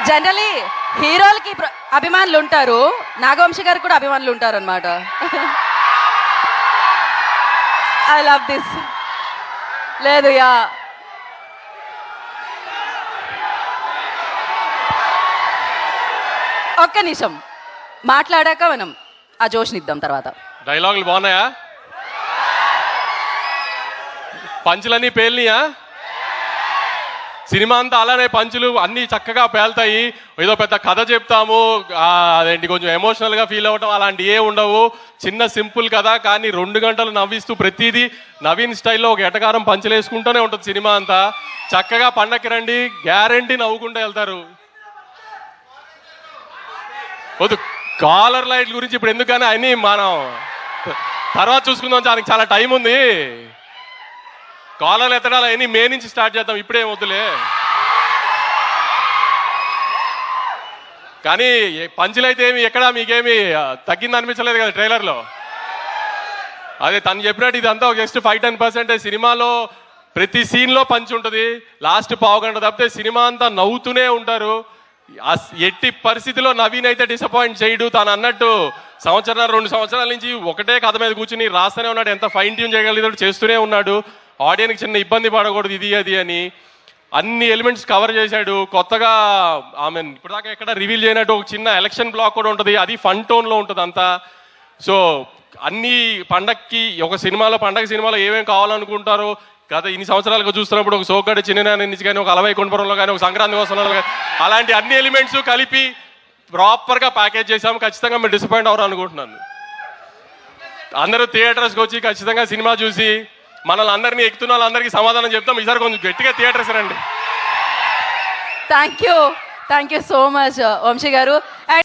Generally హీరోలకి అభిమానులు ఉంటారు, నాగవంశి గారికి కూడా అభిమానులు ఉంటారు అనమాట. I love this. లేదు యా, ఒక్క నిమిషం మాట్లాడాక మనం ఆ జోష్నిద్దాం తర్వాత. డైలాగులు బాగున్నాయా? పంచులన్నీ పేలినాయా? సినిమా అంతా అలానే పంచులు అన్నీ చక్కగా పేలుతాయి. ఏదో పెద్ద కథ చెప్తాము, అదేంటి కొంచెం ఎమోషనల్గా ఫీల్ అవ్వటం అలాంటి ఏ ఉండవు. చిన్న సింపుల్ కథ, కానీ 2 గంటలు నవ్విస్తూ ప్రతిదీ నవీన్ స్టైల్లో ఒక ఎటకారం పంచులేసుకుంటూనే ఉంటుంది సినిమా అంతా. చక్కగా పండక్కి రండి, గ్యారంటీ నవ్వుకుంటూ వెళ్తారు. వద్దు, కాలర్ లైట్ గురించి ఇప్పుడు ఎందుకని అన్నీ మనం తర్వాత చూసుకుందాం, దానికి చాలా టైం ఉంది. కాలర్లు ఎత్తడాలు అవన్నీ మే నుంచి స్టార్ట్ చేద్దాం, ఇప్పుడేం వద్దులే. కానీ పంచులైతే ఏమి ఎక్కడా మీకేమి తగ్గింది అనిపించలేదు కదా ట్రైలర్లో. అదే తను చెప్పినట్టు ఇదంతా జస్ట్ 5-10% సినిమాలో ప్రతి సీన్లో పంచి ఉంటుంది. లాస్ట్ పావు గంట తప్పితే సినిమా అంతా నవ్వుతూనే ఉంటారు. ఎట్టి పరిస్థితిలో నవీన్ అయితే డిసప్పాయింట్ చేయడు. తాను అన్నట్టు 1-2 సంవత్సరాల నుంచి ఒకటే కథ మీద కూర్చుని రాస్తూనే ఉన్నాడు. ఎంత ఫైన్ ట్యూన్ చేయగలిగాడు చేస్తూనే ఉన్నాడు. ఆడియన్కి చిన్న ఇబ్బంది పడకూడదు ఇది అది అని అన్ని ఎలిమెంట్స్ కవర్ చేశాడు. కొత్తగా ఆమె ఇప్పటిదాకా ఎక్కడ రివీల్ చేయనట్టు ఒక చిన్న ఎలక్షన్ బ్లాక్ కూడా ఉంటుంది, అది ఫన్ టోన్లో ఉంటుంది అంతా. సో అన్ని పండక్కి ఒక సినిమాలో పండగ సినిమాలో ఏమేమి కావాలనుకుంటారో గత ఇన్ని సంవత్సరాలుగా చూస్తున్నప్పుడు ఒక సోగ్గాడి చిన్న నుంచి కానీ ఒక అలవై కొండపురంలో కానీ ఒక సంక్రాంతి కోసంలో కానీ అలాంటి అన్ని ఎలిమెంట్స్ కలిపి ప్రాపర్గా ప్యాకేజ్ చేసాము. ఖచ్చితంగా మీరు డిసప్పాయింట్ అవ్వరు అనుకుంటున్నాను. అందరూ థియేటర్స్కి వచ్చి ఖచ్చితంగా సినిమా చూసి మనల్ని అందరినీ ఎక్కుతున్న వాళ్ళందరికీ సమాధానం చెప్తాం. ఈసారి కొంచెం గట్టిగా థియేటర్స్ రండి. Thank you so much Vamsi గారు.